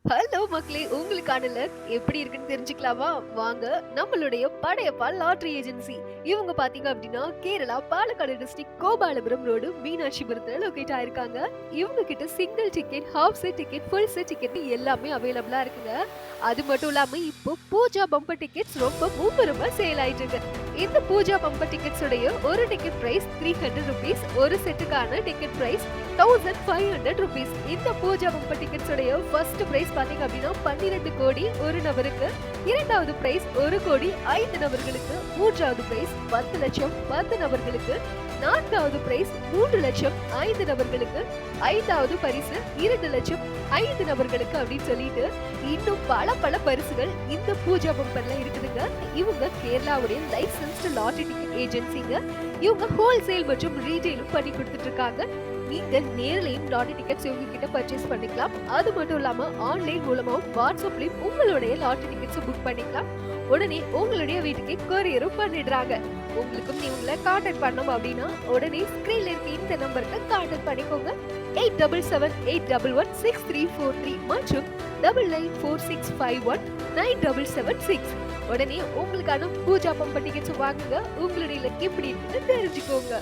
Hello மக்களே! உங்களுக்கான luck எப்படி இருக்குன்னு தெரிஞ்சுக்கலாமா? வாங்க நம்மளுடைய படையப்பா லாட்டரி ஏஜென்சி. இவங்க பார்த்தீங்க அப்டின்னா, கேரளா பாலக்காடு டிஸ்ட்ரிக்ட் கோபாலபுரம் ரோடு மீனாட்சிபுரத்துல லொகேட் ஆயிருக்காங்க. இவங்க கிட்ட single ticket, half set ticket, full set டிக்கெட்னு எல்லாமே அவைலபிளா இருக்குங்க. அது மட்டும் இல்லாம இப்போ பூஜா பம்பர் டிக்கெட்ஸ் ரொம்ப மும்முரமா சேல் ஆயிட்டு இருக்கு. இந்த பூஜா பம்பர் டிக்கெட்ஸ் உடைய ஒரு டிக்கெட் பிரைஸ் ₹300. ஒரு செட்டுக்கான டிக்கெட் பிரைஸ் ₹1500. இந்த பூஜா பம்பர் டிக்கெட்ஸ் உடைய ஃபர்ஸ்ட் பிரைஸ் பாத்தீங்க அப்படின்னா 12 கோடி ஒரு நபருக்கு, இரண்டாவது பிரைஸ் 1 கோடி 5 நபர்களுக்கு, மூன்றாவது பிரைஸ் 10 லட்சம் 10 நபர்களுக்கு, நான்காவது பிரைஸ் 3 லட்சம் 5 நபர்களுக்கு, ஐந்தாவது பரிசு 2 லட்சம் 5 நபர்களுக்கு அப்படின்னு சொல்லிட்டு இன்னும் பல பல பரிசுகள் இந்த பூஜா பம்பர்ல இருக்குதுங்க. இவங்க கேரளாவுடைய லைசன்ஸ்டு லாட்டரி டிக்கெட் ஏஜென்சிங்க. இவங்க ஹோல்சேல் மற்றும் ரீட்டைலும் பண்ணி கொடுத்துட்டு இருக்காங்க. நீங்க நேர்லயும் லாட்டரி டிக்கெட்ஸ் இவங்க கிட்ட பர்ச்சேஸ் பண்ணிக்கலாம். அது மட்டும் இல்லாம ஆன்லைன் மூலமாவும் வாட்ஸ்அப்லயும் உங்களுடைய லாட்டரி டிக்கெட்ஸ் புக் பண்ணிக்கலாம். உடனே உங்களுடைய வீட்டுக்கு கொரியரும் பண்ணிடுறாங்க. உங்களுக்கும் இவங்கள கான்டாக்ட் பண்ணணும் அப்படின்னா உடனே ஸ்கிரீன்ல இருக்க இந்த நம்பருக்கு கான்டாக்ட் பண்ணிக்கோங்க. 8778116343 மற்றும் 9946519776. உடனே உங்களுக்கான பூஜா பம்பர் டிக்கெட்ஸ் வாங்குங்க. உங்களுடைய லக் எப்படி இருக்குன்னு தெரிஞ்சுக்கோங்க.